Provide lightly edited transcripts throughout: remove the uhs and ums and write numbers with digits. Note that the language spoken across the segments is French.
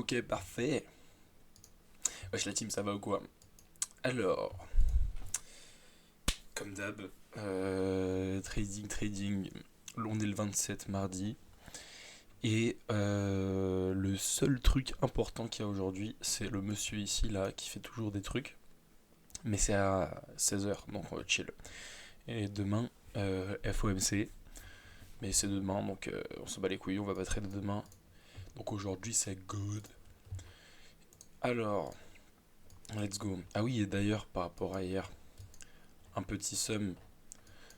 Ok, parfait. Wesh la team, ça va ou quoi? Alors, comme d'hab, trading. On est le 27 mardi. Et le seul truc important qu'il y a aujourd'hui, c'est le monsieur ici, là, qui fait toujours des trucs. Mais c'est à 16 h, donc on va chill. Et demain, FOMC. Mais c'est demain, donc on se bat les couilles, on va pas trader demain. Donc aujourd'hui, c'est good. Alors, let's go. Ah oui, et d'ailleurs, par rapport à hier, un petit sum,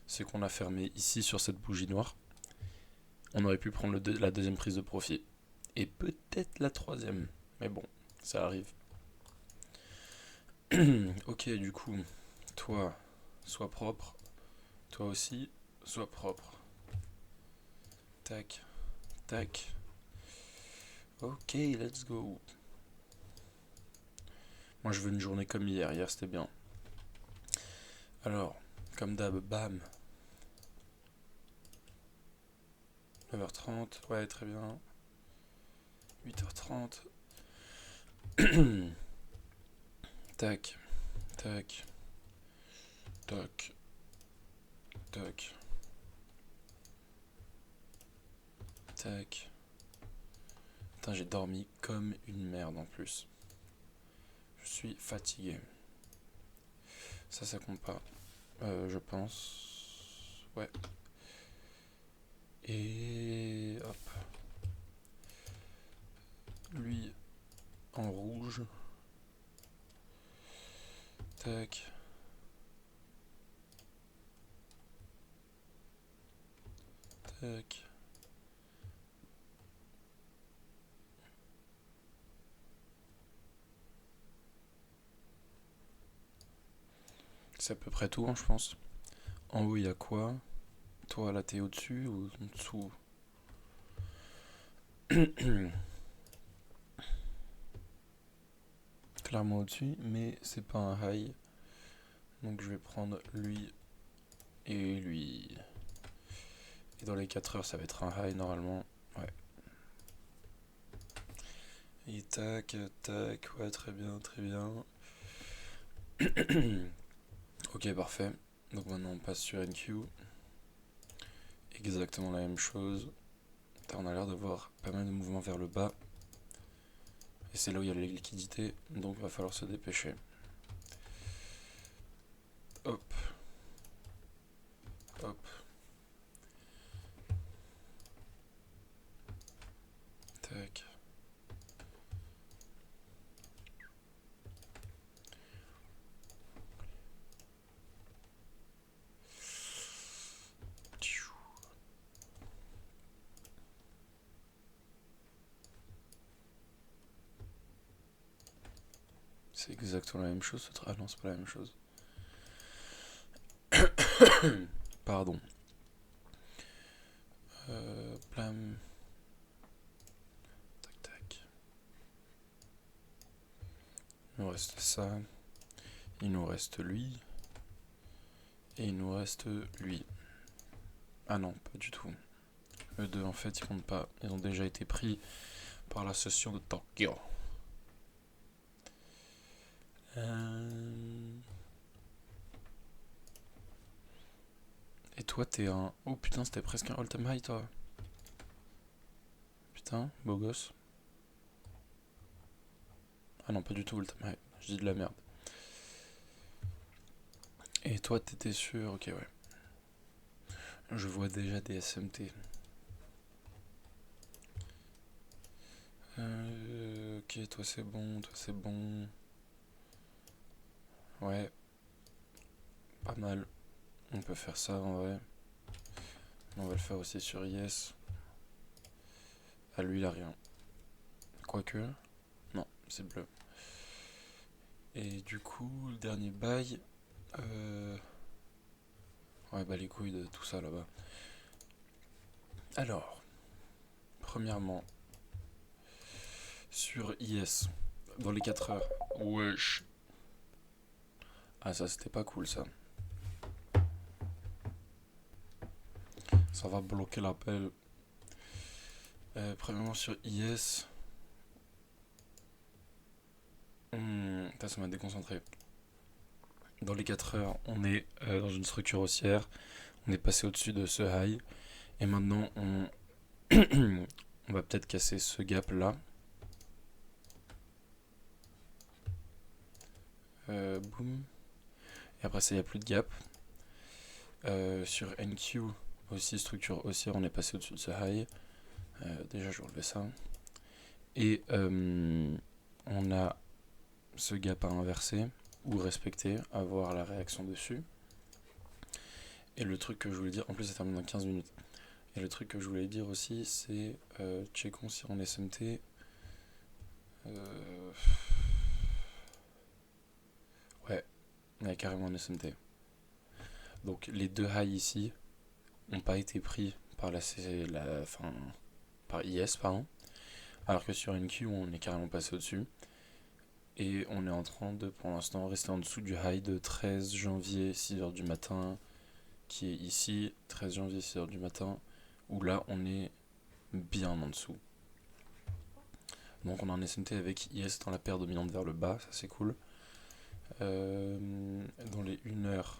c'est qu'on a fermé ici sur cette bougie noire. On aurait pu prendre la deuxième prise de profit. Et peut-être la troisième. Mais bon, ça arrive. Ok, du coup, toi, sois propre. Toi aussi, sois propre. Tac, tac. Ok, let's go. Moi, je veux une journée comme hier. Hier, c'était bien. Alors, comme d'hab, bam. 9h30, ouais, très bien. 8h30. Tac, tac, tac, tac, tac. Putain, j'ai dormi comme une merde en plus. Je suis fatigué. Ça compte pas. Je pense. Ouais. Et hop. Lui en rouge. Tac. Tac. C'est à peu près tout, hein, je pense. En haut, il y a quoi? Toi, là, t'es au-dessus ou en dessous? Clairement au-dessus, mais c'est pas un high. Donc je vais prendre lui et lui. Et dans les 4 heures, ça va être un high normalement. Ouais. Et tac, tac, ouais, très bien, très bien. Ok, parfait. Donc maintenant on passe sur NQ. Exactement la même chose. On a l'air de voir pas mal de mouvements vers le bas. Et c'est là où il y a les liquidités, donc il va falloir se dépêcher. Hop. Hop. Tac. C'est exactement la même chose. Ah non, c'est pas la même chose. Pardon. Plam. Tac, tac. Il nous reste ça. Il nous reste lui. Et il nous reste lui. Ah non, pas du tout. Eux deux, en fait, ils comptent pas. Ils ont déjà été pris par la session de Tokyo. Et toi, t'es un. Oh putain, c'était presque un all-time high, toi. Putain, beau gosse. Ah non, pas du tout all-time high. Je dis de la merde. Et toi, t'étais sûr. Ok, ouais. Je vois déjà des SMT. Ok, toi c'est bon, toi c'est bon. Ouais, pas mal. On peut faire ça en vrai. On va le faire aussi sur Yes. Ah, lui, il a rien. Quoique. Non, c'est bleu. Et du coup, le dernier bail. Ouais, bah les couilles de tout ça là-bas. Alors, premièrement, sur IS, dans les 4 heures. Wesh. Ah, ça c'était pas cool ça. Ça va bloquer l'appel. Premièrement sur IS. Ça m'a déconcentré. Dans les 4 heures, on est dans une structure haussière. On est passé au-dessus de ce high. Et maintenant, on va peut-être casser ce gap là. Boum. Et après ça, il n'y a plus de gap. Sur NQ, aussi structure haussière, on est passé au-dessus de ce high. Déjà, je vais relever ça. Et on a ce gap à inverser ou respecter, avoir la réaction dessus. Et le truc que je voulais dire, en plus ça termine dans 15 minutes. Et le truc que je voulais dire aussi, c'est checkons si en SMT. Ouais, on a carrément en SMT. Donc les deux highs ici n'ont pas été pris par par IS, pardon. Alors que sur NQ, on est carrément passé au-dessus. Et on est en train de, pour l'instant, rester en dessous du high de 13 janvier, 6h du matin, qui est ici, 13 janvier, 6h du matin, où là, on est bien en dessous. Donc on a un SMT avec IS dans la paire dominante vers le bas, ça c'est cool. Dans les 1 heure,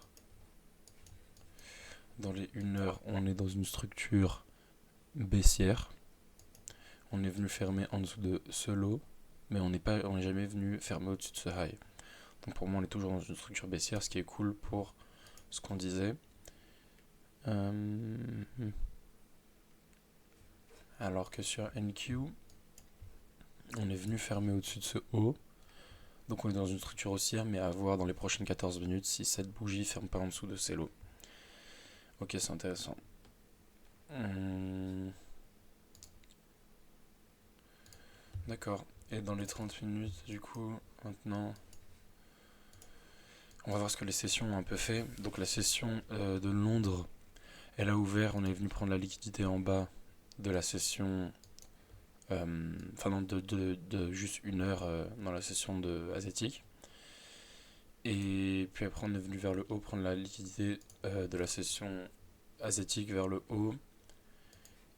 on est dans une structure baissière. On est venu fermer en dessous de ce low, mais on n'est jamais venu fermer au-dessus de ce high. Donc pour moi, on est toujours dans une structure baissière, ce qui est cool pour ce qu'on disait. Alors que sur NQ, on est venu fermer au-dessus de ce haut. Donc on est dans une structure haussière, mais à voir dans les prochaines 14 minutes si cette bougie ferme pas en dessous de ces lots. Ok, c'est intéressant. D'accord. Et dans les 30 minutes, du coup, maintenant, on va voir ce que les sessions ont un peu fait. Donc la session de Londres, elle a ouvert, on est venu prendre la liquidité en bas de la session, de juste 1 heure dans la session de asiatique. Et puis après on est venu vers le haut prendre la liquidité de la session asiatique vers le haut.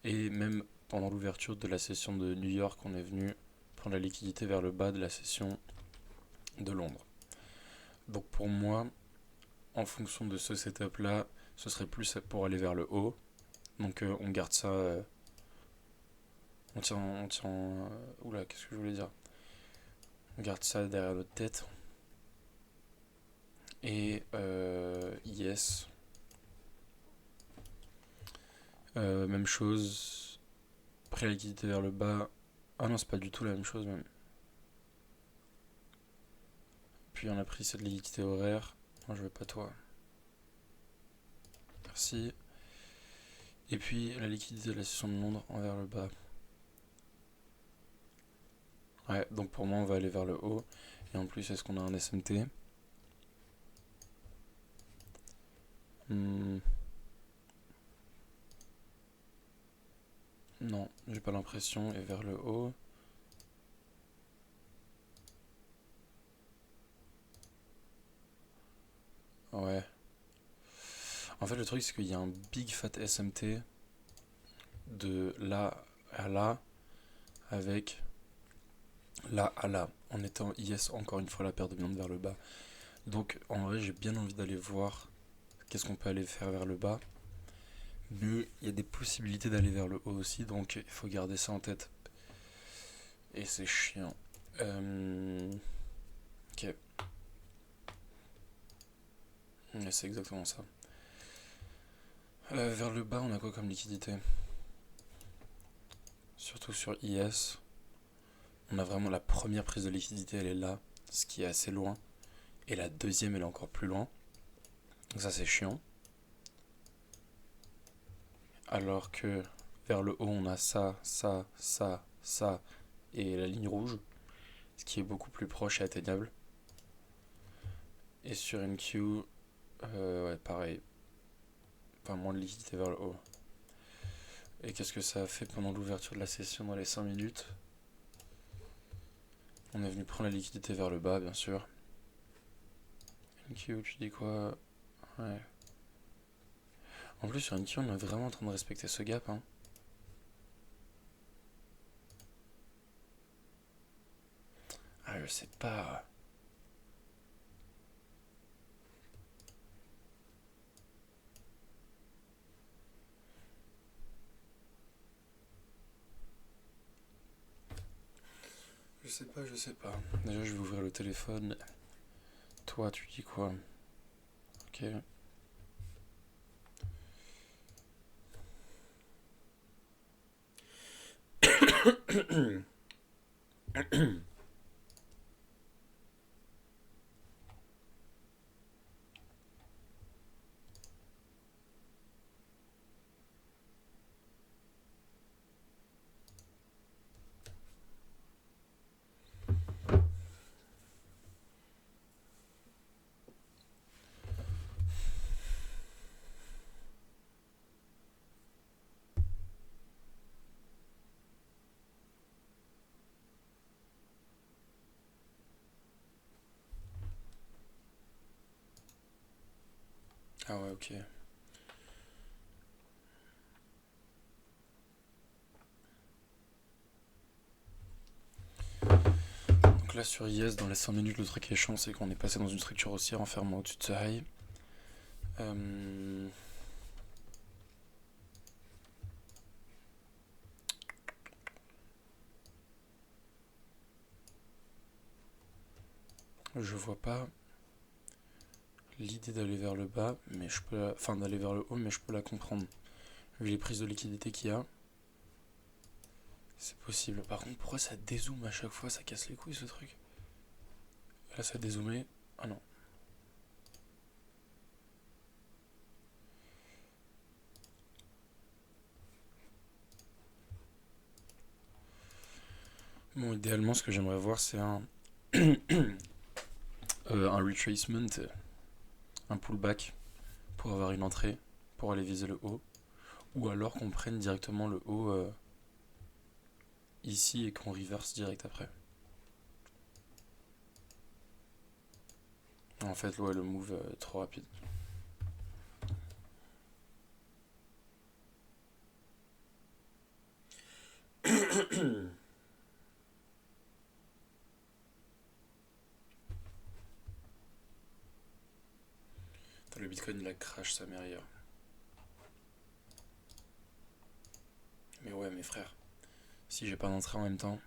Et même pendant l'ouverture de la session de New York, on est venu prendre la liquidité vers le bas de la session de Londres. Donc pour moi, en fonction de ce setup là, ce serait plus pour aller vers le haut. Donc on garde ça. On tient. Oula, qu'est-ce que je voulais dire? On garde ça derrière notre tête. Et yes. Même chose. Après la liquidité vers le bas. Ah non, c'est pas du tout la même chose même. Puis on a pris cette liquidité horaire. Non, je veux pas toi. Merci. Et puis la liquidité de la session de Londres envers le bas. Ouais, donc pour moi on va aller vers le haut. Et en plus, est-ce qu'on a un SMT? Non, j'ai pas l'impression. Et vers le haut. Ouais. En fait, le truc, c'est qu'il y a un big fat SMT de là à là avec là à là, en étant IS encore une fois la paire dominante vers le bas. Donc en vrai, j'ai bien envie d'aller voir qu'est-ce qu'on peut aller faire vers le bas. Mais il y a des possibilités d'aller vers le haut aussi, donc il faut garder ça en tête. Et c'est chiant. Ok. Ouais, c'est exactement ça. Vers le bas, on a quoi comme liquidité? Surtout sur IS. On a vraiment la première prise de liquidité, elle est là, ce qui est assez loin. Et la deuxième, elle est encore plus loin. Donc ça, c'est chiant. Alors que vers le haut, on a ça, ça, ça, ça et la ligne rouge, ce qui est beaucoup plus proche et atteignable. Et sur NQ, ouais, pareil. Enfin, moins de liquidité vers le haut. Et qu'est-ce que ça a fait pendant l'ouverture de la session dans les 5 minutes? On est venu prendre la liquidité vers le bas, bien sûr. NQ, tu dis quoi? Ouais. En plus, sur NQ, on est vraiment en train de respecter ce gap, hein. Ah, je sais pas. je sais pas. Déjà, je vais ouvrir le téléphone. Toi, tu dis quoi? Ok. Ah ouais, ok. Donc là, sur Yes, dans les 5 minutes, le truc qui est chiant, c'est qu'on est passé dans une structure haussière en fermant au-dessus de ce high. Euh, Je vois pas l'idée d'aller vers le bas, mais je peux enfin d'aller vers le haut, mais je peux la comprendre. Vu les prises de liquidité qu'il y a, c'est possible. Par contre, pourquoi ça dézoome à chaque fois? Ça casse les couilles ce truc. Là, ça a dézoomé. Ah non. Bon, idéalement, ce que j'aimerais voir, c'est un retracement, un pullback pour avoir une entrée, pour aller viser le haut. Ou alors qu'on prenne directement le haut ici et qu'on reverse direct après. En fait, ouais, le move trop rapide. Le bitcoin il a crash sa mère hier. Mais ouais, mes frères, si j'ai pas d'entrée en même temps.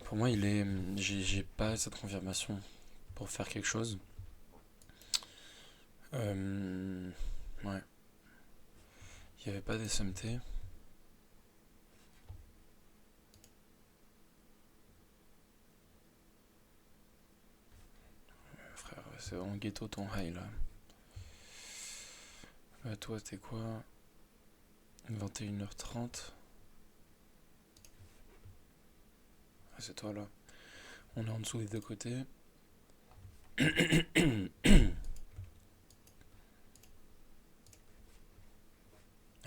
Pour moi, il est. J'ai pas cette confirmation pour faire quelque chose. Ouais. Il y avait pas d'SMT. Frère, c'est vraiment ghetto ton high là. Toi, t'es quoi? 21h30. Ah, c'est toi là. On est en dessous des deux côtés. Et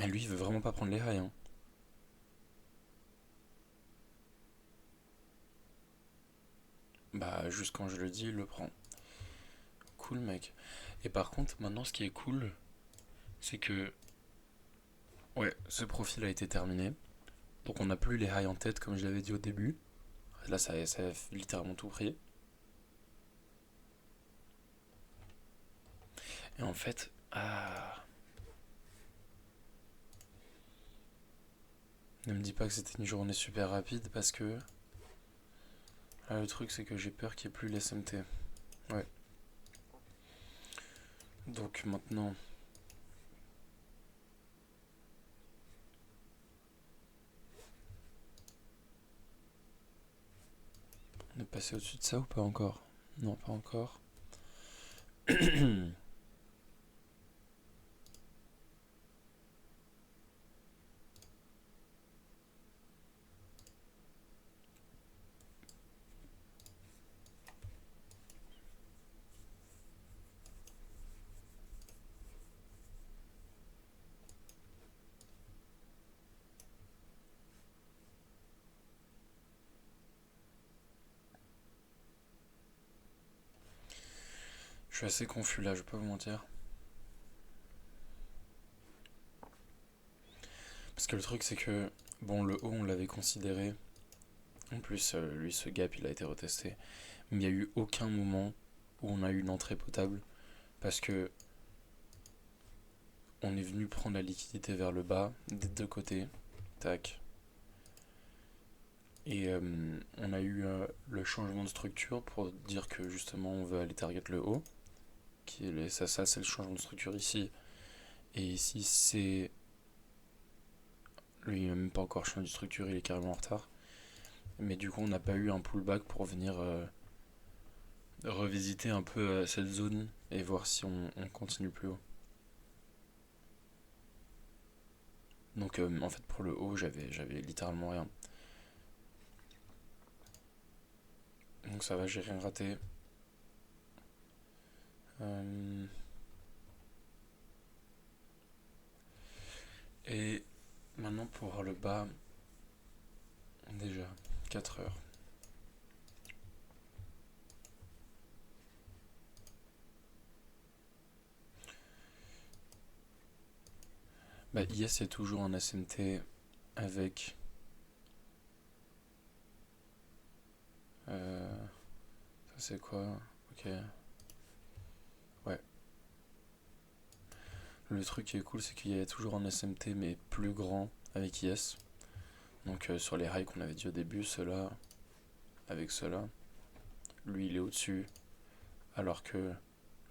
lui, il veut vraiment pas prendre les highs. Hein. Bah, juste quand je le dis, il le prend. Cool, mec. Et par contre, maintenant, ce qui est cool, c'est que. Ouais, ce profil a été terminé. Donc, on n'a plus les highs en tête, comme je l'avais dit au début. Là, ça a littéralement tout pris. Et en fait. Ah. Ne me dis pas que c'était une journée super rapide parce que. Là, le truc, c'est que j'ai peur qu'il n'y ait plus les SMT. Ouais. Donc, maintenant. On est passé au-dessus de ça ou pas encore? Non, pas encore. suis assez confus là, je vais pas vous mentir. Parce que le truc, c'est que, bon, le haut, on l'avait considéré. En plus, lui, ce gap, il a été retesté. Mais il n'y a eu aucun moment où on a eu une entrée potable. Parce que on est venu prendre la liquidité vers le bas, des deux côtés. Tac. Et on a eu le changement de structure pour dire que justement on veut aller target le haut. Ça c'est le changement de structure ici. Et ici, c'est. Lui, il n'a même pas encore changé de structure, il est carrément en retard. Mais du coup, on n'a pas eu un pullback pour venir revisiter un peu cette zone et voir si on continue plus haut. Donc, en fait, pour le haut, j'avais littéralement rien. Donc, ça va, j'ai rien raté. Et maintenant, pour voir le bas, déjà, 4 heures. Bah, IS, c'est toujours un SMT avec. Ça, c'est quoi? Ok. Ouais. Le truc qui est cool, c'est qu'il y a toujours un SMT, mais plus grand avec IS. Donc, sur les highs qu'on avait dit au début, ceux-là, avec ceux-là, lui, il est au-dessus. Alors que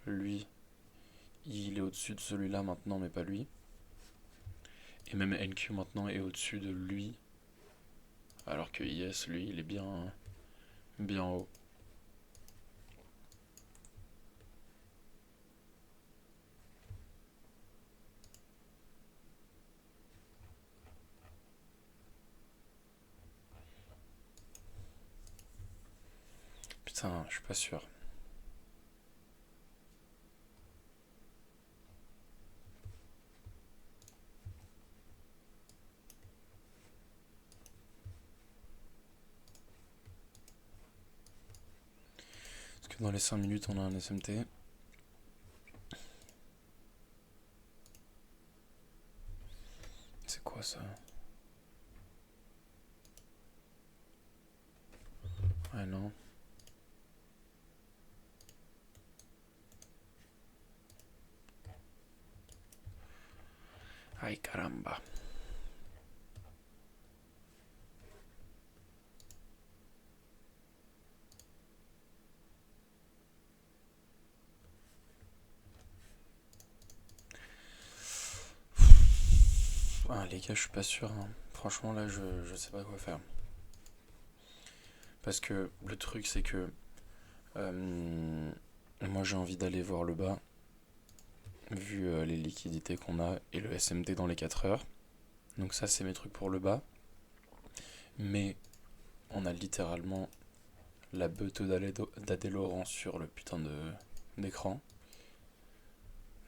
lui, il est au-dessus de celui-là maintenant, mais pas lui. Et même NQ maintenant est au-dessus de lui. Alors que IS, lui, il est bien haut. Putain, je suis pas sûr. Parce que dans les 5 minutes, on a un SMT. C'est quoi ça? Ouais, non. Ay caramba. Ah, les gars, je suis pas sûr, hein. Franchement, là, je sais pas quoi faire. Parce que le truc, c'est que moi, j'ai envie d'aller voir le bas, vu les liquidités qu'on a et le SMT dans les 4 heures. Donc, ça, c'est mes trucs pour le bas. Mais on a littéralement la beute d'Adé Laurent sur le putain d'écran.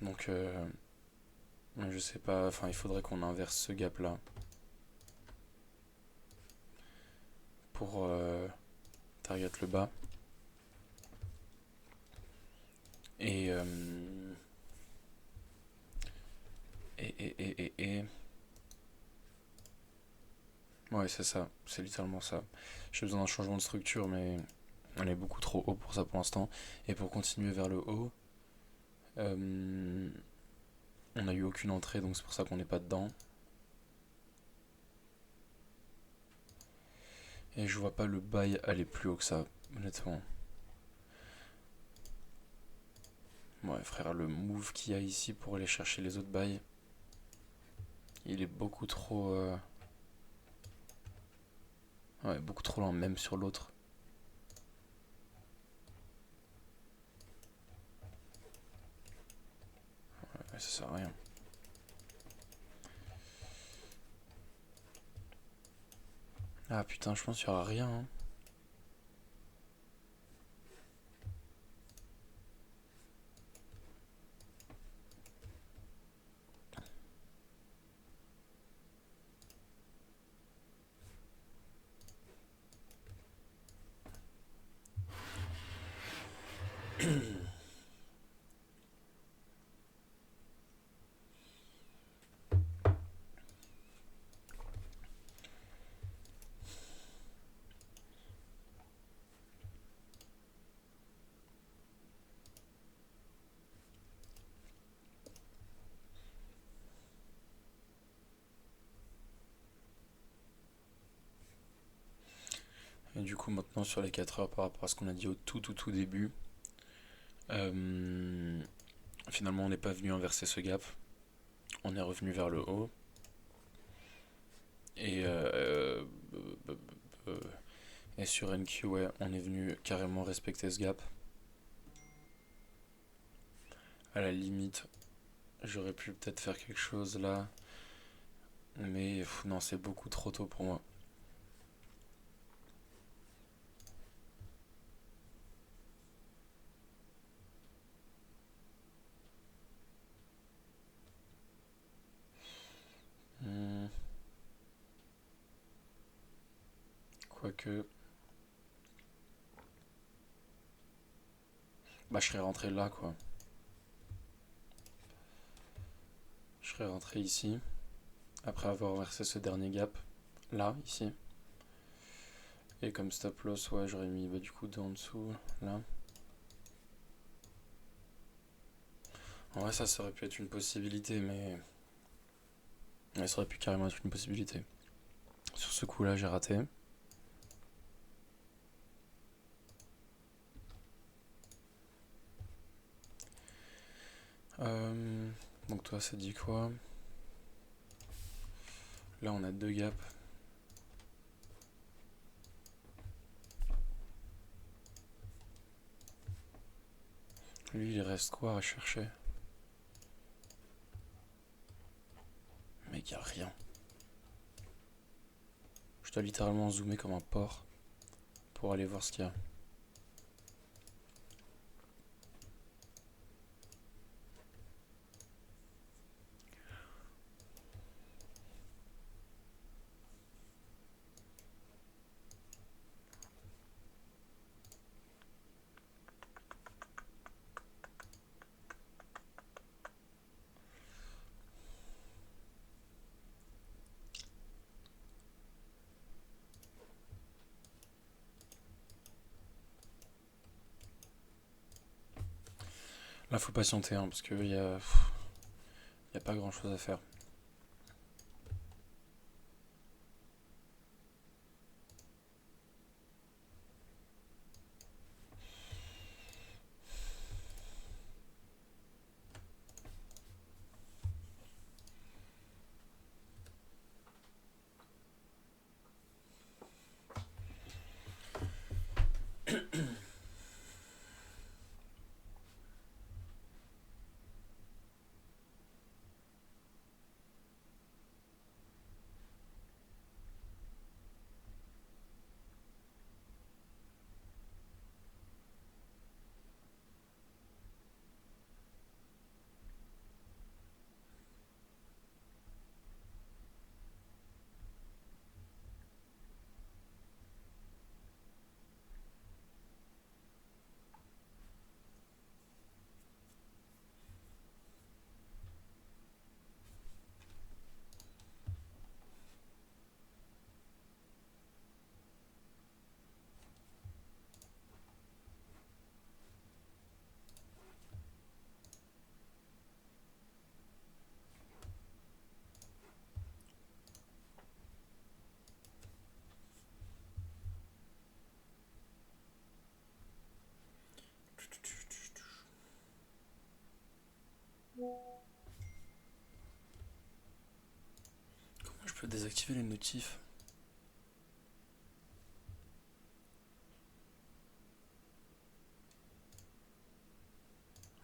Donc, je sais pas, enfin, il faudrait qu'on inverse ce gap là pour target le bas. Et. Et. Ouais, c'est ça, c'est littéralement ça. J'ai besoin d'un changement de structure, mais on est beaucoup trop haut pour ça pour l'instant. Et pour continuer vers le haut, on n'a eu aucune entrée, donc c'est pour ça qu'on n'est pas dedans. Et je vois pas le buy aller plus haut que ça, honnêtement. Ouais, frère, le move qu'il y a ici pour aller chercher les autres buys, il est beaucoup trop. Ouais, beaucoup trop lent, même sur l'autre. Ouais, ça sert à rien. Ah putain, je pense qu'il y aura rien, hein. Et du coup, maintenant, sur les 4 heures par rapport à ce qu'on a dit au tout début, euh, finalement, on n'est pas venu inverser ce gap. On est revenu vers le haut. Et, euh, et sur NQ, ouais, on est venu carrément respecter ce gap. À la limite, j'aurais pu peut-être faire quelque chose là. Mais non, c'est beaucoup trop tôt pour moi. Hmm, quoique. Bah, je serais rentré là, quoi. Je serais rentré ici, après avoir versé ce dernier gap. Là, ici. Et comme stop loss, ouais, j'aurais mis du coup en dessous, là. En vrai, ça aurait pu être une possibilité, mais. Ouais, ça aurait pu carrément être une possibilité. Sur ce coup-là, j'ai raté. Euh, donc toi, ça dit quoi? Là, on a deux gaps. Lui, il reste quoi à chercher? Mec, y a rien. Je dois littéralement zoomer comme un porc pour aller voir ce qu'il y a. Là, faut patienter, hein, parce qu'il y a pas grand chose à faire. Comment je peux désactiver les notifs?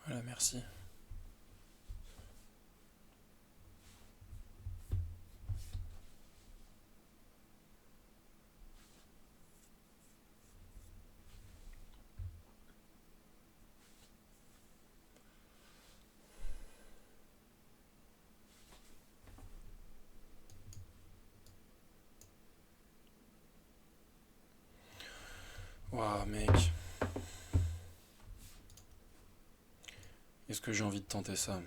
Voilà, merci. Waouh, mec. Est-ce que j'ai envie de tenter ça?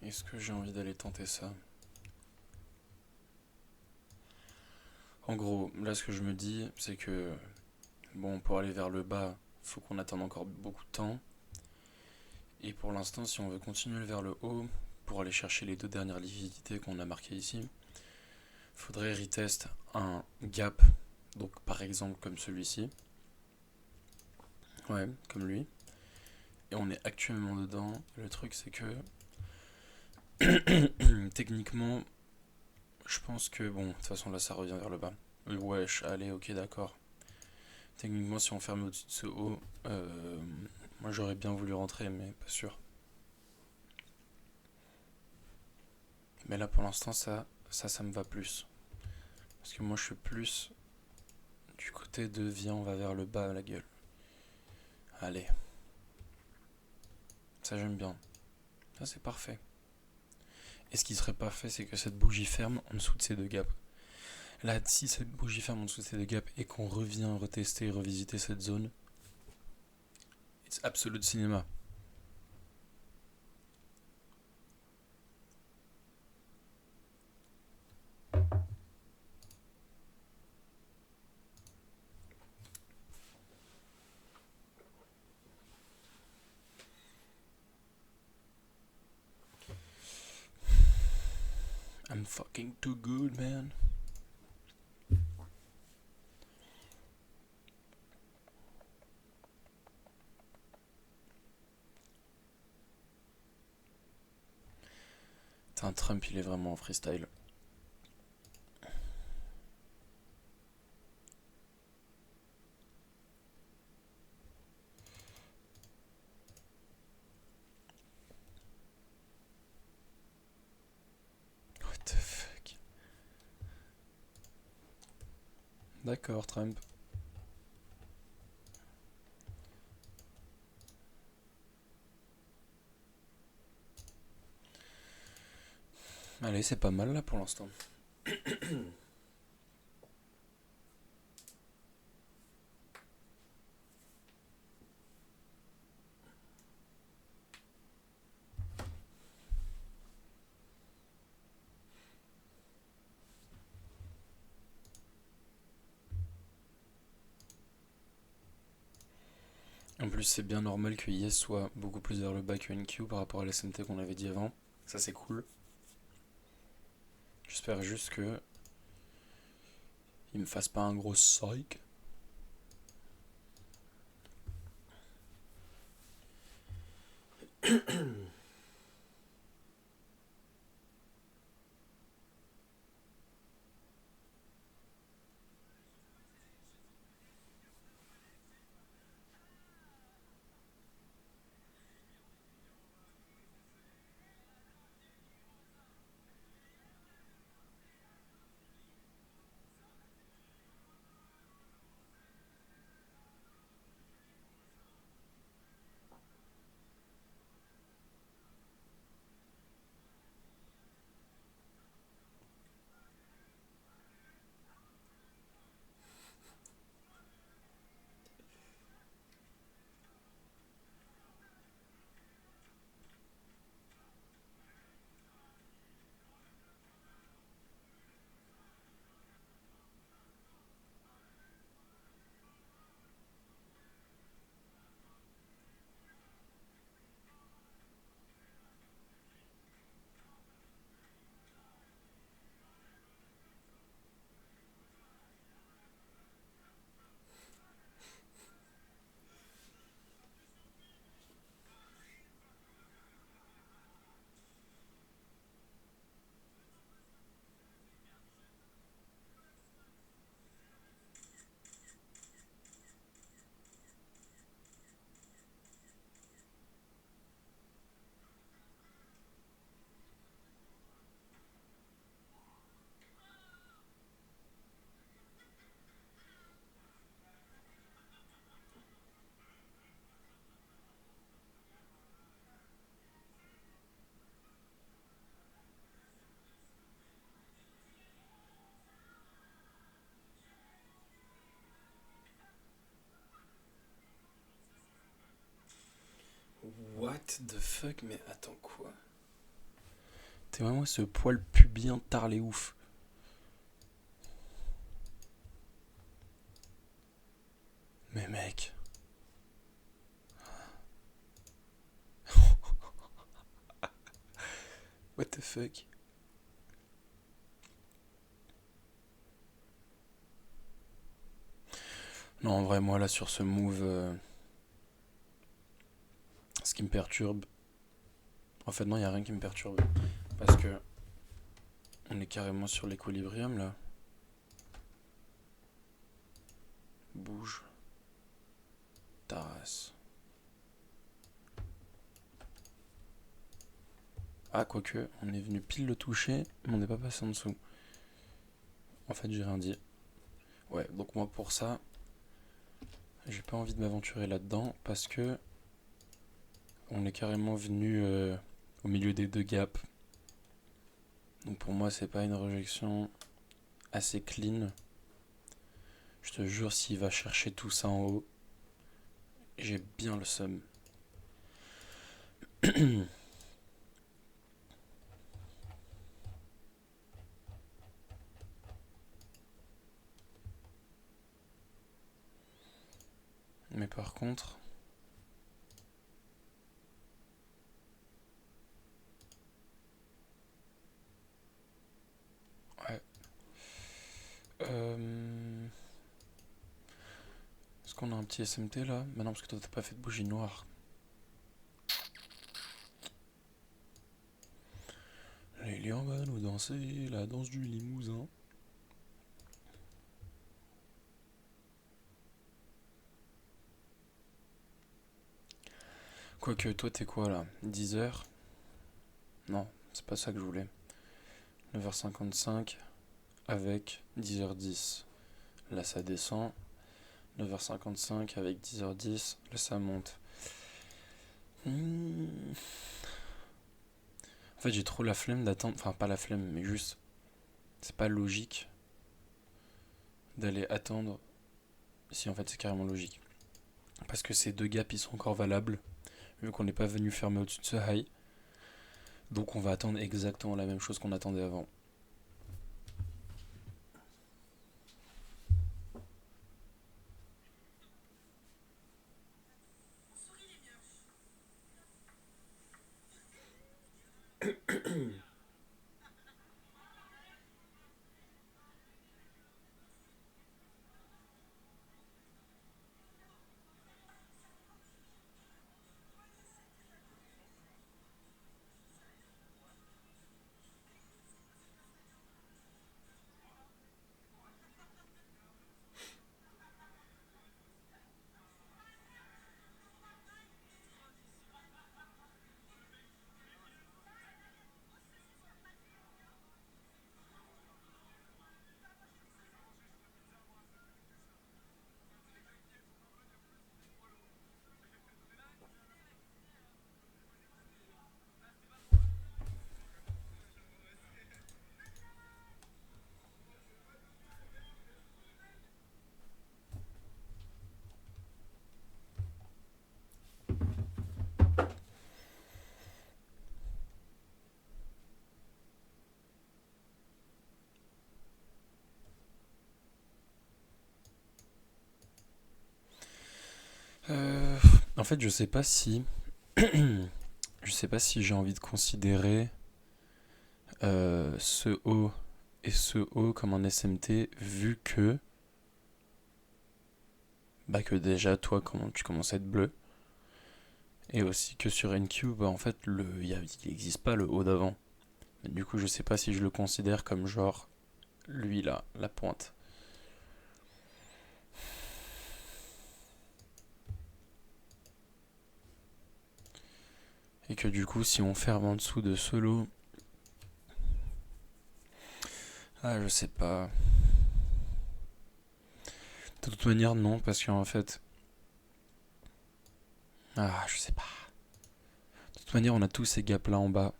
Est-ce que j'ai envie d'aller tenter ça? En gros, là, ce que je me dis, c'est que, bon, pour aller vers le bas, faut qu'on attende encore beaucoup de temps. Et pour l'instant, si on veut continuer vers le haut, pour aller chercher les deux dernières liquidités qu'on a marquées ici, Faudrait retest un gap, donc par exemple comme celui-ci. Ouais, comme lui. Et on est actuellement dedans. Le truc c'est que techniquement, je pense que bon, de toute façon là ça revient vers le bas. Wesh, allez, ok, d'accord. Techniquement, si on ferme au-dessus de ce haut, moi j'aurais bien voulu rentrer, mais pas sûr. Mais là pour l'instant, ça me va plus. Parce que moi je suis plus du côté de viens, on va vers le bas, la gueule. Allez, ça j'aime bien. Ça c'est parfait. Et ce qui serait parfait, c'est que cette bougie ferme en dessous de ces deux gaps. Là, si cette bougie ferme en dessous de ces deux gaps et qu'on revient retester, revisiter cette zone, it's absolute cinéma. I'm fucking too good, man. Putain, Trump, il est vraiment en freestyle. What the fuck. D'accord, Trump. Allez, c'est pas mal là pour l'instant. En plus, c'est bien normal que Yes soit beaucoup plus vers le bas que NQ par rapport à la SMT qu'on avait dit avant. Ça, c'est cool. J'espère juste que il me fasse pas un gros psych. What the fuck, mais attends quoi? T'es vraiment ce poil pubien tarlé ouf. Mais mec. What the fuck? Non, en vrai, moi là sur ce move, ce qui me perturbe. En fait, non, il y a rien qui me perturbe. Parce que on est carrément sur l'équilibrium là. Bouge, ta race. Ah, quoique, on est venu pile le toucher, mais on n'est pas passé en dessous. En fait, j'ai rien dit. Ouais, donc moi pour ça, j'ai pas envie de m'aventurer là-dedans parce que on est carrément venu au milieu des deux gaps. Donc pour moi, c'est pas une rejection assez clean. Je te jure, s'il va chercher tout ça en haut, j'ai bien le seum. Mais par contre, ouais. Est-ce qu'on a un petit SMT là? Bah non, parce que toi t'as pas fait de bougie noire. Lilian va nous danser la danse du limousin. Quoique, toi t'es quoi là? 10h? Non, c'est pas ça que je voulais. 9h55 avec 10h10. Là ça descend. 9h55 avec 10h10. Là ça monte. En fait, j'ai trop la flemme d'attendre. Enfin, pas la flemme, mais juste. C'est pas logique d'aller attendre. Si en fait, c'est carrément logique. Parce que ces deux gaps, ils sont encore valables. Vu qu'on n'est pas venu fermer au-dessus de ce high. Donc, on va attendre exactement la même chose qu'on attendait avant. Euh, En fait, je sais pas si. Je sais pas si j'ai envie de considérer ce haut et ce haut comme un SMT, vu que. Bah, que déjà, toi, comment tu commences à être bleu. Et aussi que sur NQ, bah, en fait, il n'existe pas le haut d'avant. Du coup, je sais pas si je le considère comme genre lui là, la pointe. Et que du coup, si on ferme en dessous de ce lot. Ah, je sais pas. De toute manière, non, parce qu'en fait. Ah, je sais pas. De toute manière, on a tous ces gaps là en bas.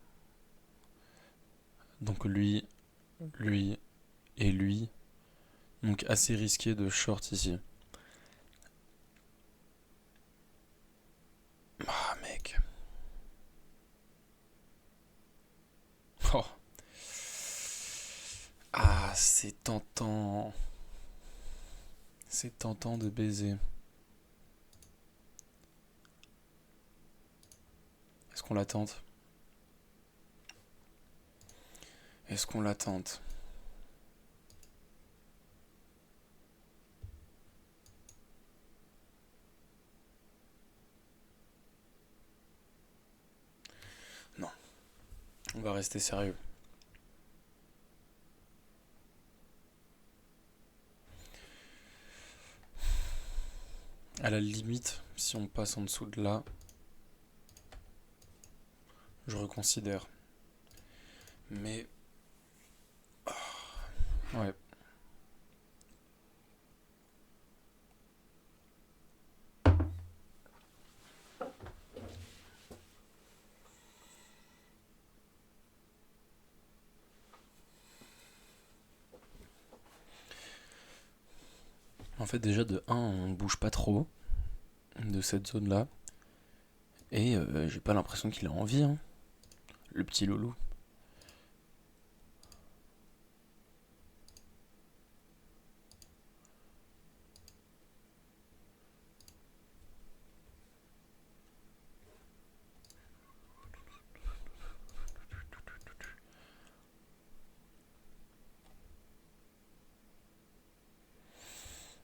Donc lui, lui et lui. Donc assez risqué de short ici. Ah, mec. Oh. Ah, c'est tentant. C'est tentant de baiser. Est-ce qu'on la tente? Est-ce qu'on la tente? On va rester sérieux. À la limite, si on passe en dessous de là, je reconsidère. Mais ouais. En fait, déjà de un, on bouge pas trop de cette zone-là. Et j'ai pas l'impression qu'il a envie, hein, le petit loulou.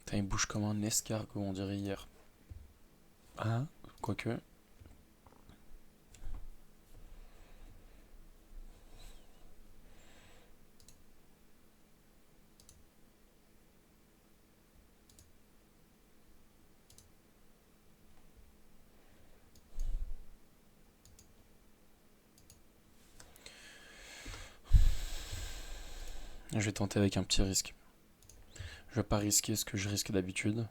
Putain, il bouge comme un escargot, on dirait hier. Ah, quoique. Je vais tenter avec un petit risque. Je vais pas risquer ce que je risque d'habitude.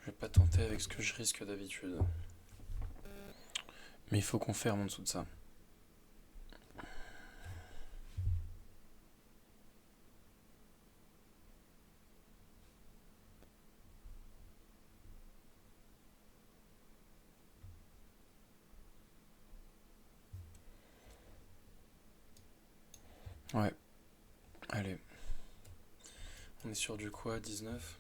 Je vais pas tenter avec ce que je risque d'habitude. Mais il faut qu'on ferme en dessous de ça. Ouais, allez. On est sur du quoi, 19?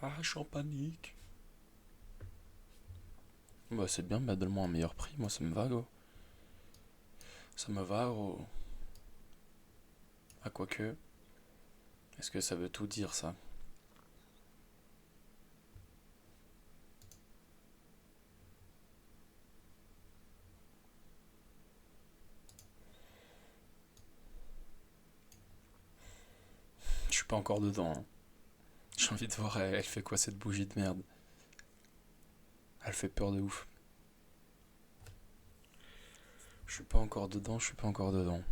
Ah, je suis en panique. Bah c'est bien, bah donne-moi un meilleur prix, moi ça me va, gros. Ça me va, gros. Ah, quoique. Est-ce que ça veut tout dire, ça? Je suis pas encore dedans, hein. J'ai envie de voir, elle fait quoi cette bougie de merde? Elle fait peur de ouf. Je suis pas encore dedans, je suis pas encore dedans.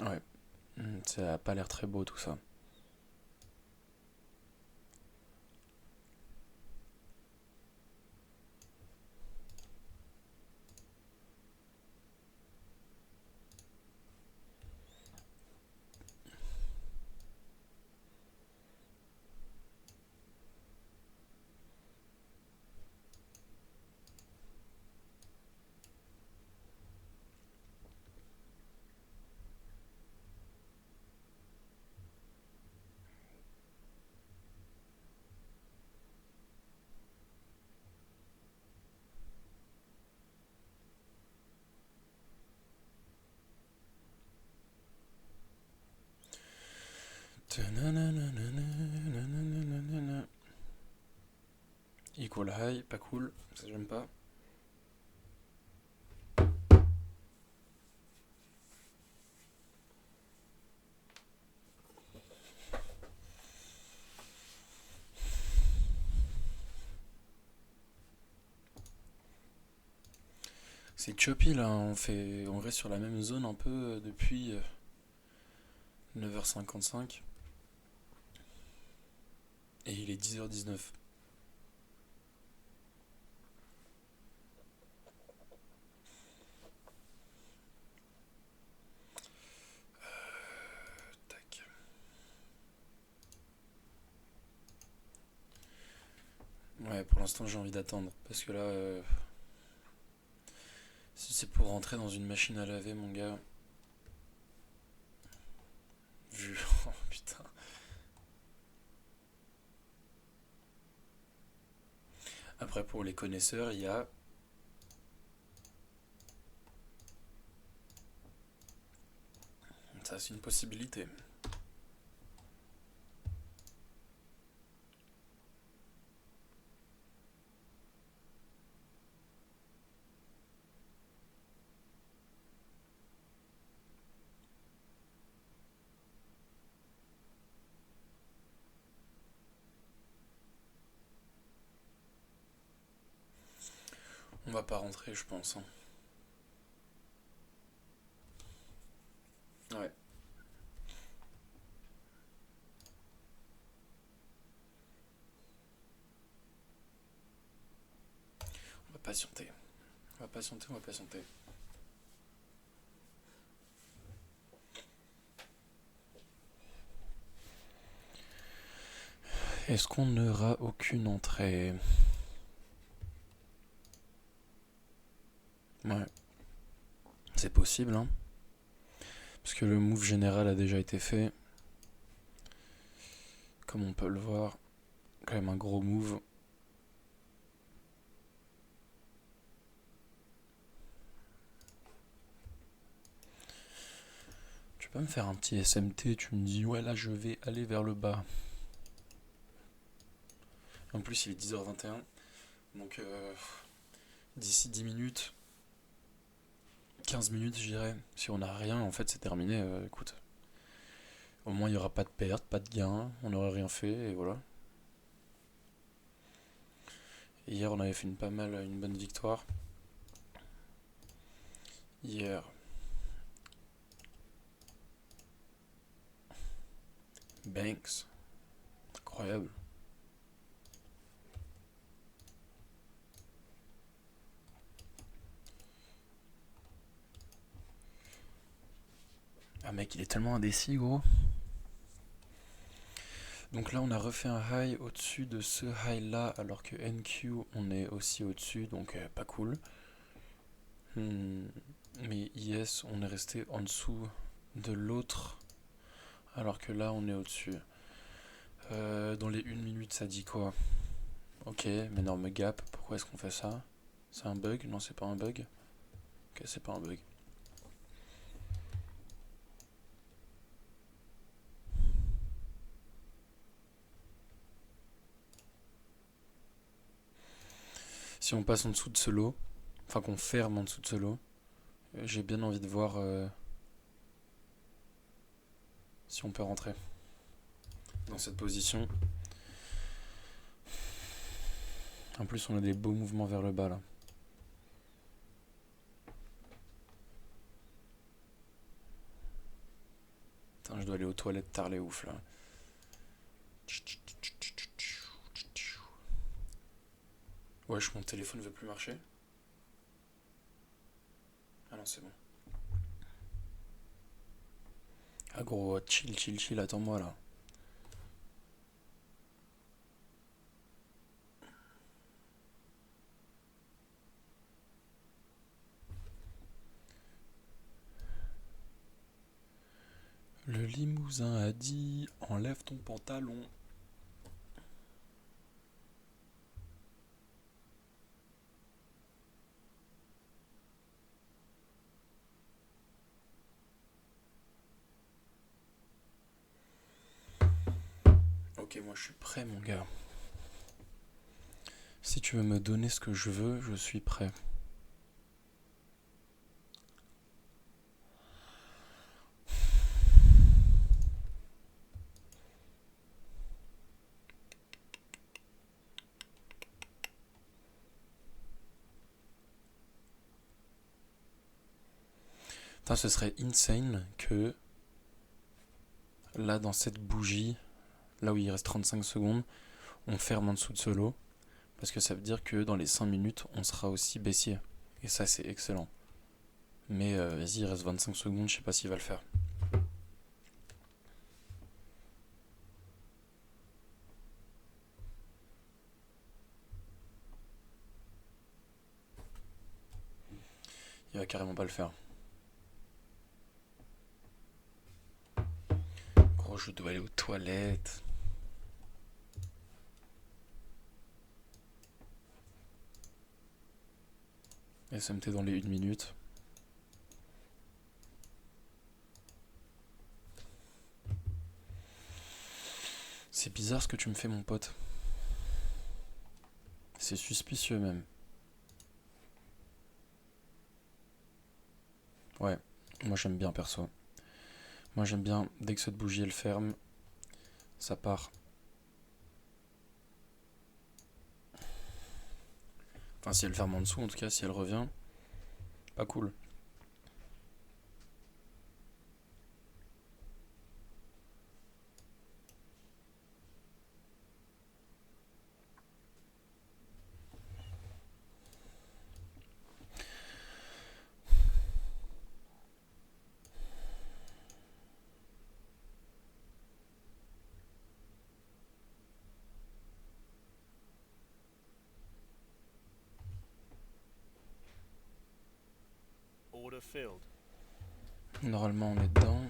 Ouais, ça a pas l'air très beau tout ça. Equal high, pas cool, ça j'aime pas. C'est choppy là, on reste sur la même zone un peu depuis 9h55 et il est 10h19. Tac. Ouais, pour l'instant j'ai envie d'attendre parce que là, si c'est pour rentrer dans une machine à laver, mon gars, vu. Oh putain. Pour les connaisseurs, il y a ça, c'est une possibilité. On va pas rentrer, je pense, hein. Ouais, on va patienter. On va patienter, on va patienter. Est-ce qu'on n'aura aucune entrée? Ouais, c'est possible, hein. Parce que le move général a déjà été fait. Comme on peut le voir, quand même un gros move. Tu peux me faire un petit SMT, tu me dis ouais là je vais aller vers le bas. En plus il est 10h21, donc d'ici 10 minutes, 15 minutes je dirais, si on n'a rien en fait c'est terminé, écoute. Au moins il n'y aura pas de perte, pas de gain, on n'aurait rien fait et voilà. Et hier on avait fait une bonne victoire. Hier, Banks, incroyable. Ah mec il est tellement indécis gros. Donc là on a refait un high au-dessus de ce high là alors que NQ on est aussi au-dessus donc pas cool. Mais IS on est resté en dessous de l'autre alors que là on est au-dessus. Dans les 1 minute ça dit quoi? Ok, mais énorme gap, pourquoi est-ce qu'on fait ça? C'est un bug? Non c'est pas un bug. Ok c'est pas un bug. Si on passe en dessous de ce lot, enfin qu'on ferme en dessous de ce lot, j'ai bien envie de voir si on peut rentrer dans cette position. En plus on a des beaux mouvements vers le bas là. Putain, je dois aller aux toilettes tard les ouf là. Wesh, mon téléphone veut plus marcher. Ah non, c'est bon. Ah gros, chill, chill, chill, attends-moi là. Le limousin a dit enlève ton pantalon. Ok, moi je suis prêt, mon gars. Si tu veux me donner ce que je veux, je suis prêt. Putain, ce serait insane que là, dans cette bougie, là où il reste 35 secondes, on ferme en dessous de ce lot. Parce que ça veut dire que dans les 5 minutes, on sera aussi baissier. Et ça, c'est excellent. Mais vas-y, il reste 25 secondes, je sais pas s'il va le faire. Il va carrément pas le faire. Gros, je dois aller aux toilettes. SMT dans les 1 minute. C'est bizarre ce que tu me fais, mon pote. C'est suspicieux même. Ouais, moi j'aime bien perso. Moi j'aime bien, dès que cette bougie elle ferme, ça part. Enfin, si elle ferme en dessous, en tout cas, si elle revient, pas cool. Order filled. Normalement, on est dedans.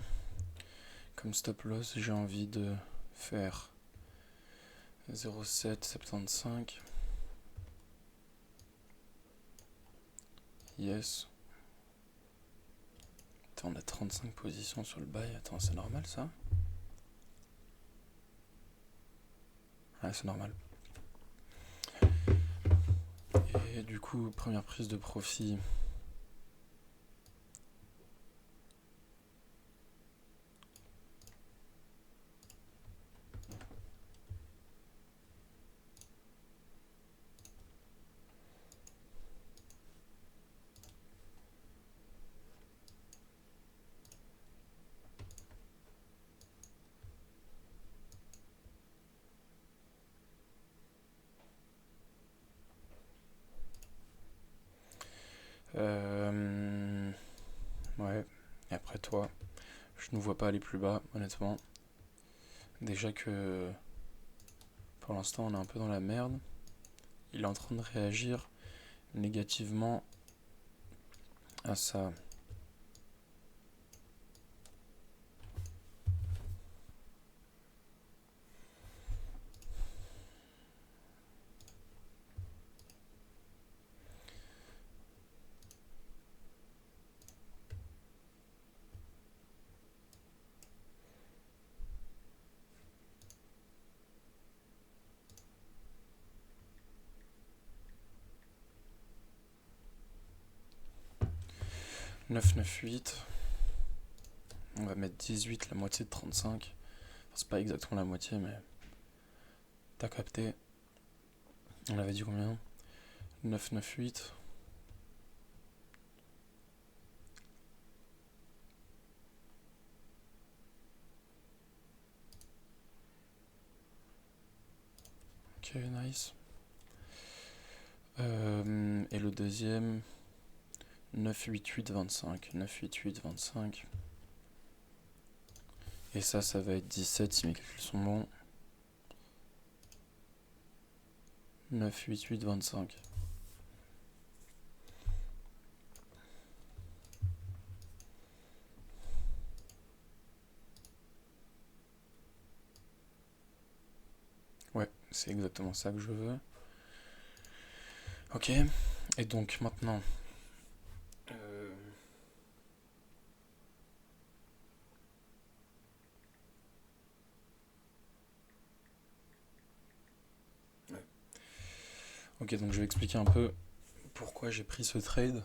Comme stop loss, j'ai envie de faire 0,775. Yes. Attends, on a 35 positions sur le buy. Attends, c'est normal ça? Ouais, c'est normal. Et du coup, première prise de profit. Ouais. Et après toi, je ne vois pas aller plus bas, honnêtement. Déjà que pour l'instant, on est un peu dans la merde. Il est en train de réagir négativement à ça. Neuf, 9, 8. On va mettre 18, la moitié de 35. Enfin, c'est pas exactement la moitié, mais t'as capté. On avait dit combien? 9, 9, 8. Ok, nice. Et le deuxième, 9, 8, 8, 25. 9, 8, 8, 25. Et ça va être 17 si mes calculs sont bons. 9, 8, 8, 25. Ouais, c'est exactement ça que je veux. Ok, et donc maintenant... Ouais. Ok, donc je vais expliquer un peu pourquoi j'ai pris ce trade.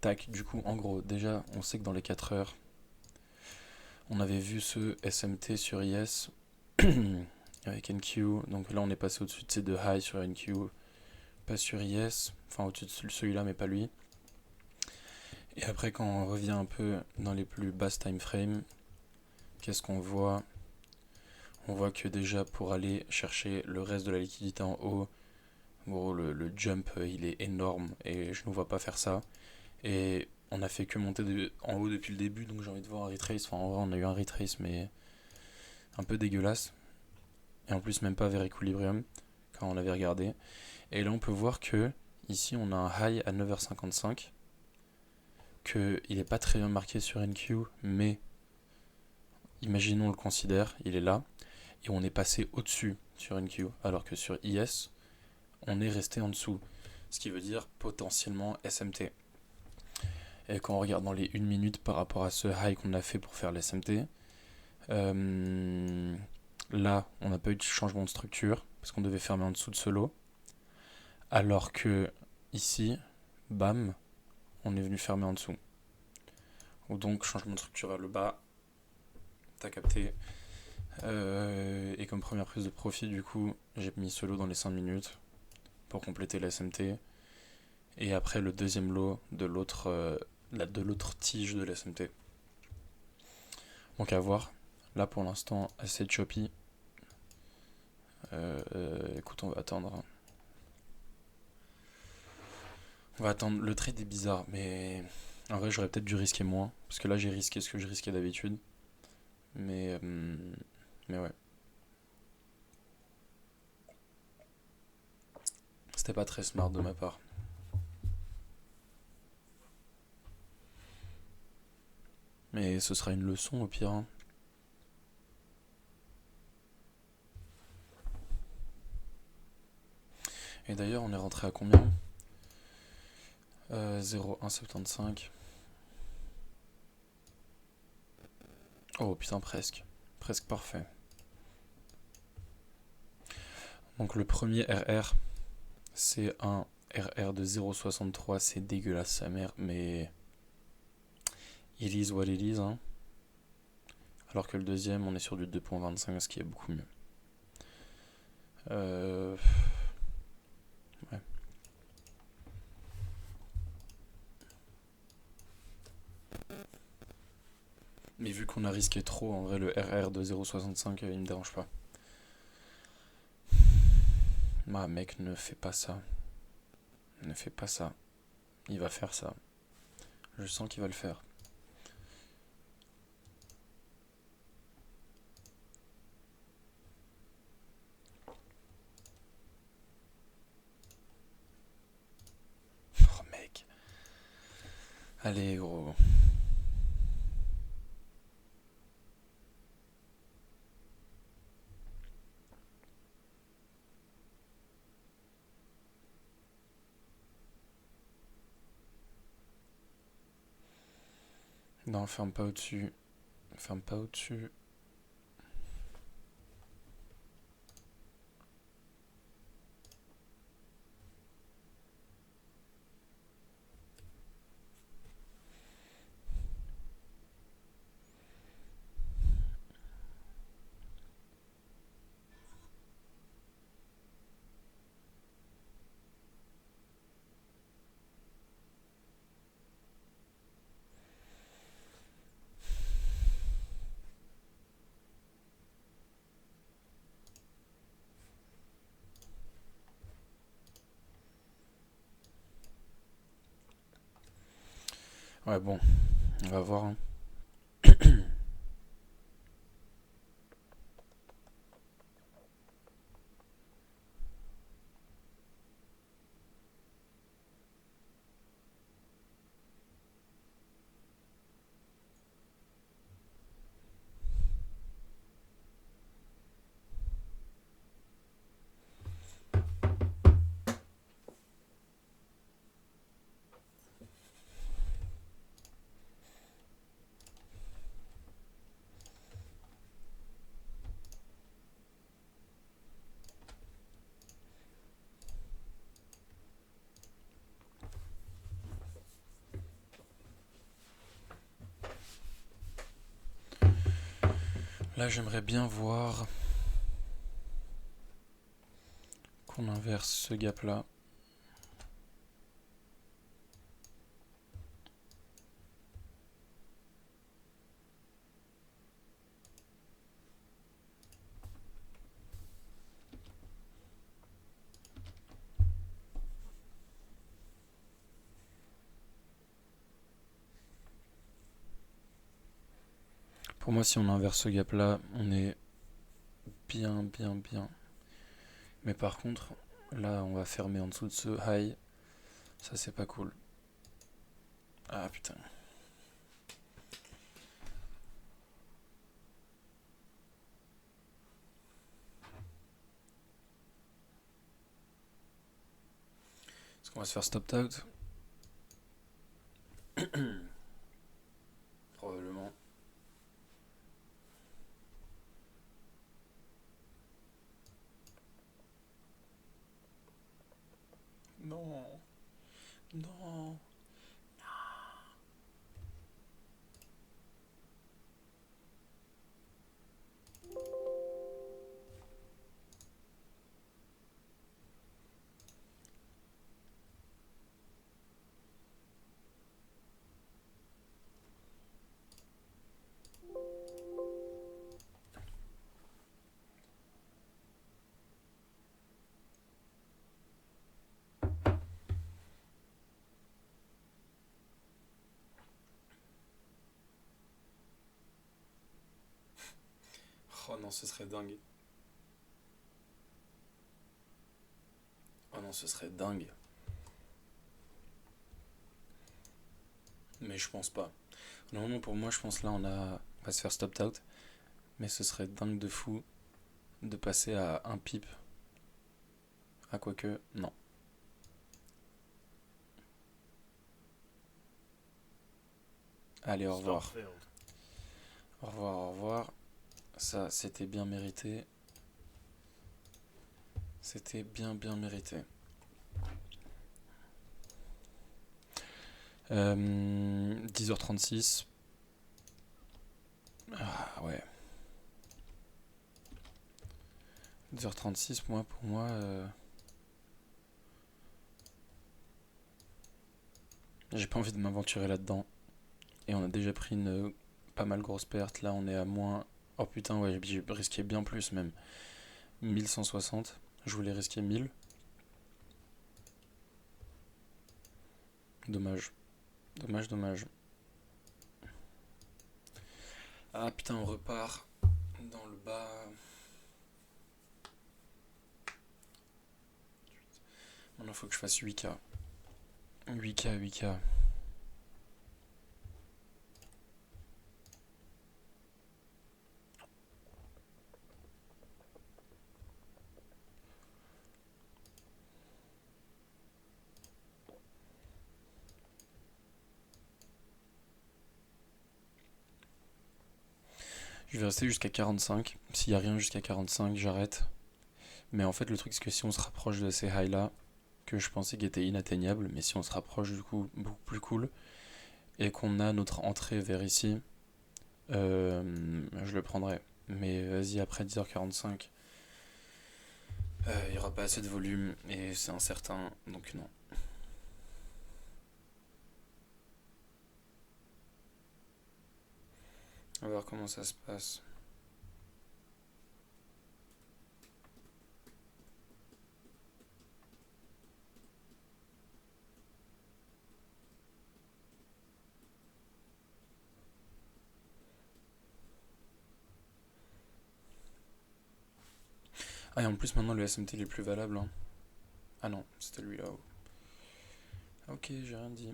Tac, du coup, en gros, déjà, on sait que dans les 4 heures, on avait vu ce SMT sur IS avec NQ. Donc là, on est passé au-dessus de ces deux highs sur NQ, pas sur IS. Enfin, au-dessus de celui-là, mais pas lui. Et après, quand on revient un peu dans les plus basses time frames, qu'est-ce qu'on voit? On voit que déjà, pour aller chercher le reste de la liquidité en haut, en gros, le jump, il est énorme et je ne vois pas faire ça. Et on a fait que monter en haut depuis le début, donc j'ai envie de voir un retrace. Enfin, en vrai, on a eu un retrace, mais un peu dégueulasse. Et en plus, même pas vers Equilibrium, quand on avait regardé. Et là, on peut voir que, ici, on a un high à 9h55, qu'il n'est pas très bien marqué sur NQ, mais imaginons on le considère, il est là. Et on est passé au-dessus sur NQ, alors que sur IS, on est resté en dessous. ce qui veut dire potentiellement SMT. Et quand on regarde dans les 1 minute par rapport à ce high qu'on a fait pour faire l'SMT, là, on n'a pas eu de changement de structure, parce qu'on devait fermer en dessous de ce lot. Alors que ici, bam, on est venu fermer en dessous. Ou donc, changement de structure vers le bas, t'as capté. Et comme première prise de profit, du coup, j'ai mis ce lot dans les 5 minutes pour compléter la SMT. Et après, le deuxième lot de l'autre tige de la SMT. Donc à voir. Là, pour l'instant, assez choppy. Écoute, on va attendre. On va attendre. Le trade est bizarre, mais en vrai, j'aurais peut-être dû risquer moins. Parce que là, j'ai risqué ce que je risquais d'habitude. Mais ouais. C'était pas très smart de ma part. Mais ce sera une leçon au pire. Hein. Et d'ailleurs, on est rentré à combien 0,175. Oh putain, presque. Presque parfait. Donc le premier RR, c'est un RR de 0,63. C'est dégueulasse sa mère, mais il is what it is. Hein. Alors que le deuxième, on est sur du 2,25, ce qui est beaucoup mieux. Ouais. Mais vu qu'on a risqué trop, en vrai, le RR de 0,65, il me dérange pas. Bah, mec, ne fais pas ça. Ne fais pas ça. Il va faire ça. Je sens qu'il va le faire. Oh, mec. Allez, gros. Non, ferme pas au-dessus. Ferme pas au-dessus. Ouais, bon. On va voir. Hein. Là, j'aimerais bien voir qu'on inverse ce gap-là. Pour moi, si on inverse ce gap-là, on est bien, bien, bien. Mais par contre, là, on va fermer en dessous de ce high. Ça, c'est pas cool. Ah, putain. Parce qu'on va se faire stopped out. Probablement. Non. Non. Oh non, ce serait dingue. Oh non, ce serait dingue. Mais je pense pas. Non, pour moi, je pense là, on va se faire stopped out. Mais ce serait dingue de fou de passer à un pipe. Ah, quoique, non. Allez, au revoir. Au revoir, au revoir. Ça, c'était bien mérité. C'était bien, bien mérité. 10h36. Ah ouais. 10h36, moi, pour moi, j'ai pas envie de m'aventurer là-dedans. Et on a déjà pris une pas mal grosse perte. Là, on est à moins. Oh putain, ouais, j'ai risqué bien plus même. 1160. Je voulais risquer 1000. Dommage. Dommage, dommage. Ah putain, on repart dans le bas. Maintenant, faut que je fasse 8K. 8K, 8K. Je vais rester jusqu'à 45. S'il y a rien jusqu'à 45, j'arrête. Mais en fait, le truc, c'est que si on se rapproche de ces highs là, que je pensais qu'ils étaient inatteignables, mais si on se rapproche du coup beaucoup plus cool, et qu'on a notre entrée vers ici, je le prendrai. Mais vas-y, après 10h45, il n'y aura pas assez de volume et c'est incertain, donc non. On va voir comment ça se passe. Ah, et en plus, maintenant, le SMT il est plus valable. Hein. Ah non, c'était lui là-haut. Ok, j'ai rien dit.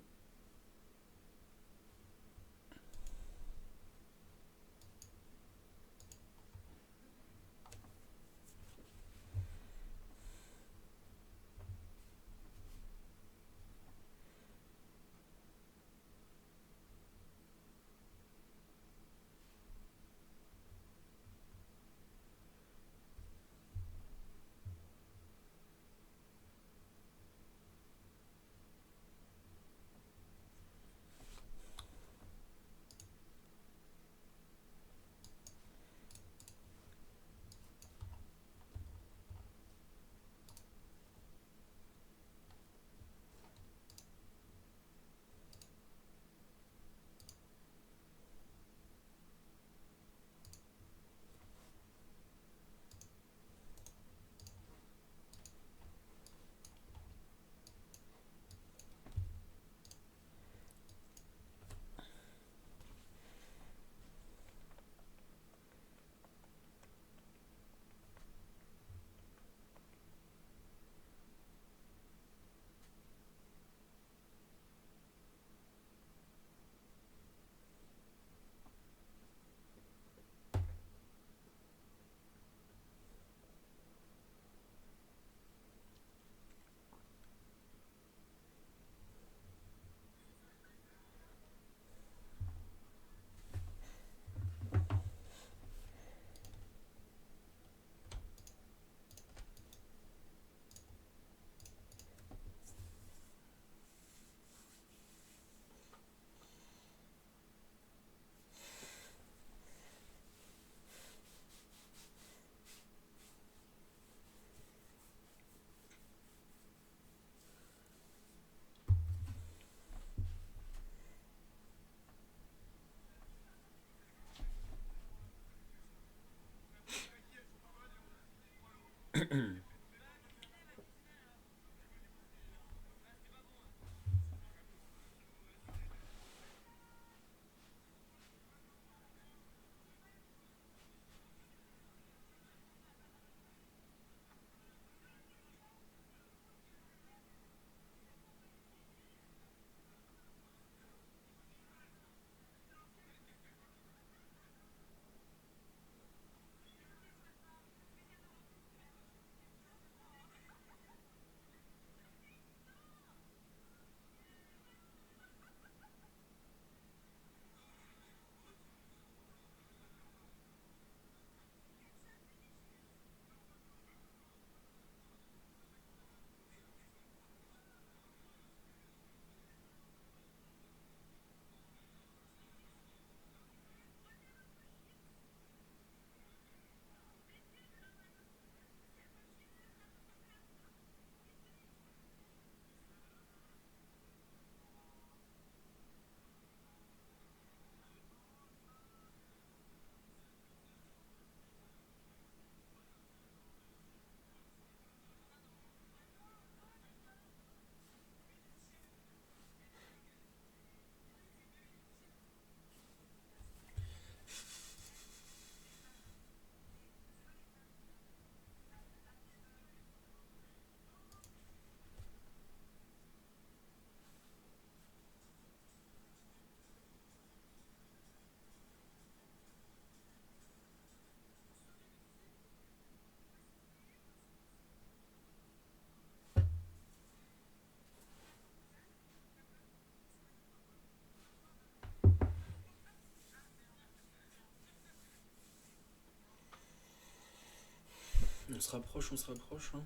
On se rapproche, hein.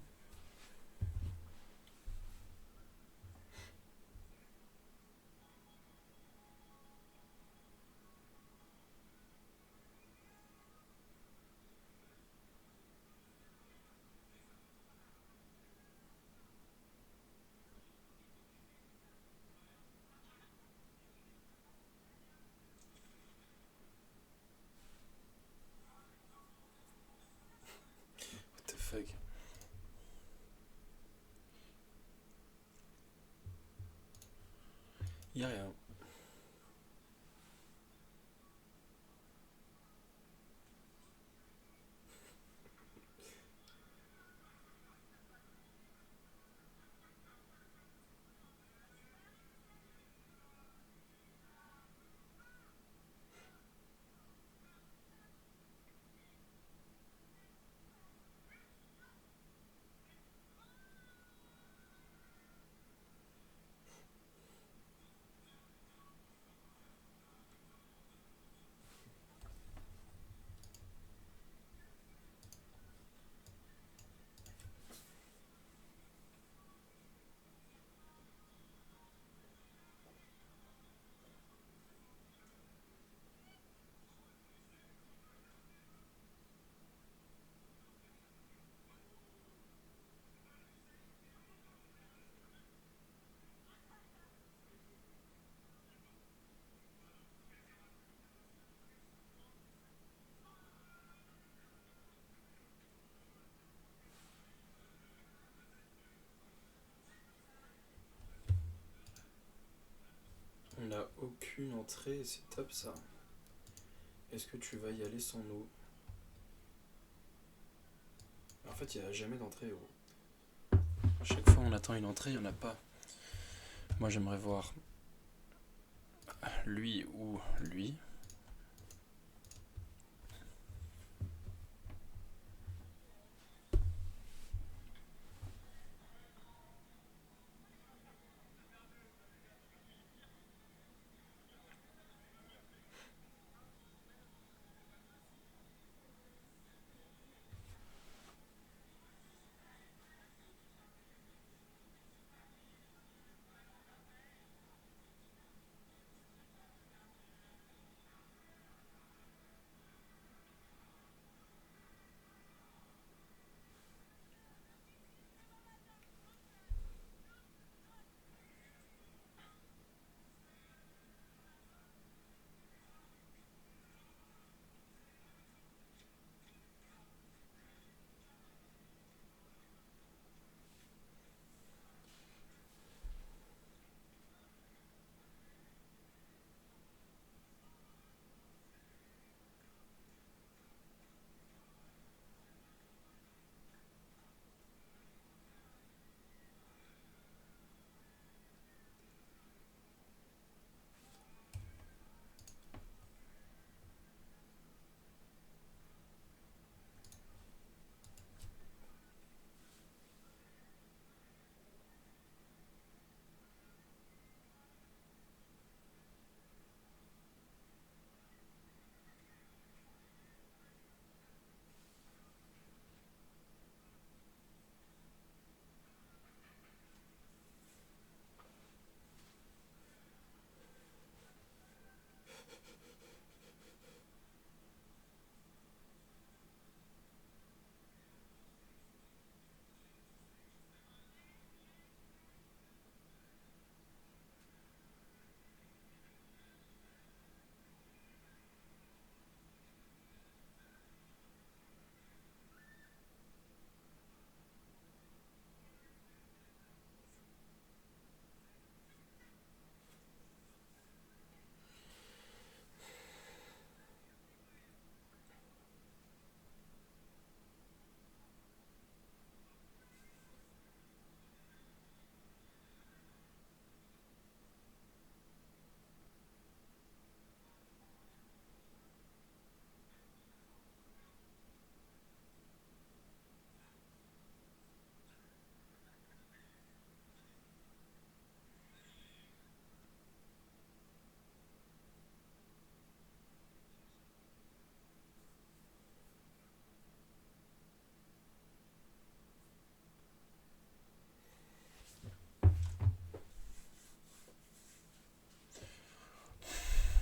What the fuck? Y'a rien. On n'a aucune entrée et c'est top ça. Est-ce que tu vas y aller sans nous? En fait, il n'y a jamais d'entrée, gros. À chaque fois, on attend une entrée, il n'y en a pas. Moi, j'aimerais voir lui ou lui.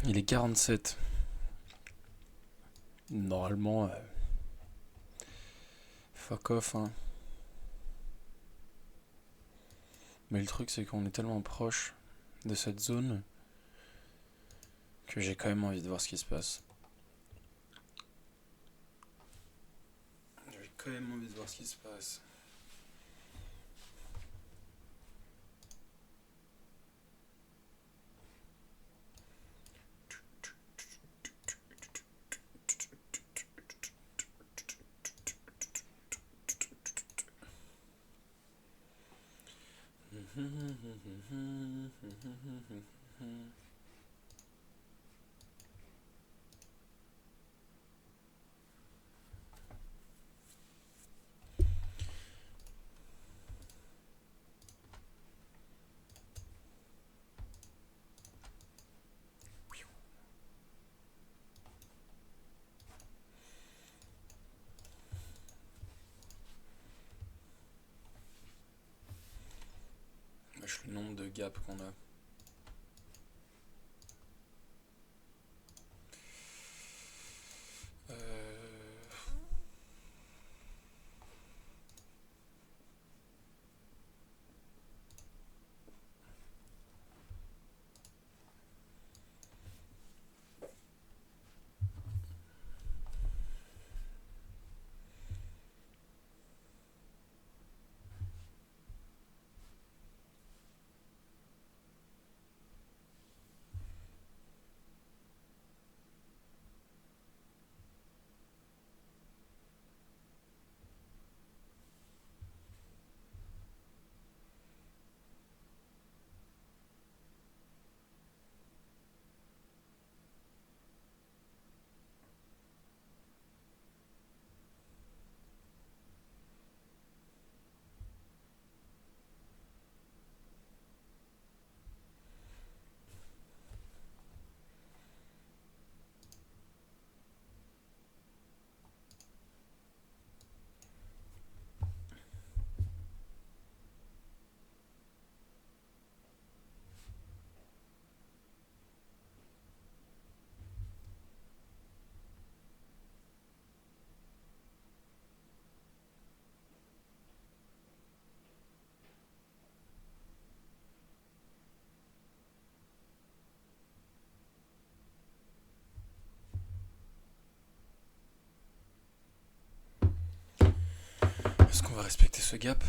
Il est 47. Normalement, fuck off, hein. Mais le truc, c'est qu'on est tellement proche de cette zone que j'ai quand même envie de voir ce qui se passe. J'ai quand même envie de voir ce qui se passe. Wesh, le nombre de gaps qu'on a. Est-ce qu'on va respecter ce gap?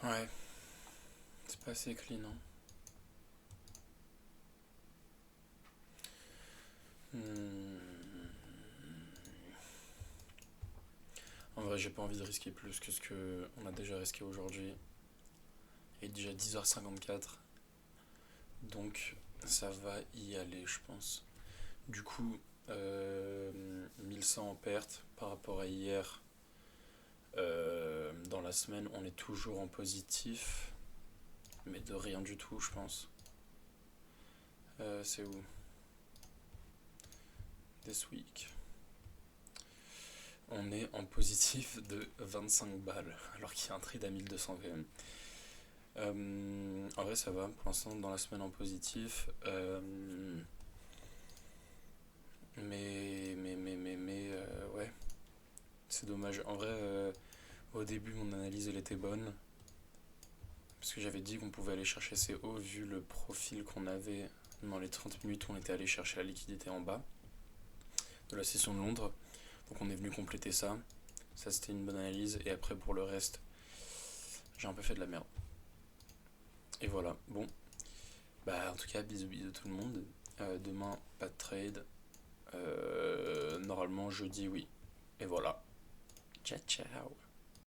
Ouais, c'est pas assez clean, hein. Hmm. En vrai, j'ai pas envie de risquer plus que ce que on a déjà risqué aujourd'hui. Il est déjà 10h54, donc ça va y aller, je pense. Du coup, 1100 en perte par rapport à hier. Dans la semaine, on est toujours en positif, mais de rien du tout, je pense. C'est où? This week. On est en positif de 25 balles, alors qu'il y a un trade à 1200 VM. En vrai, ça va pour l'instant dans la semaine en positif. Ouais, c'est dommage. En vrai, au début, mon analyse elle était bonne. Parce que j'avais dit qu'on pouvait aller chercher ces hauts vu le profil qu'on avait dans les 30 minutes où on était allé chercher la liquidité en bas de la session de Londres. Donc on est venu compléter ça. Ça c'était une bonne analyse. Et après pour le reste, j'ai un peu fait de la merde. Et voilà, bon. Bah en tout cas, bisous bisous tout le monde. Demain, pas de trade. Normalement jeudi oui. Et voilà. Ciao ciao.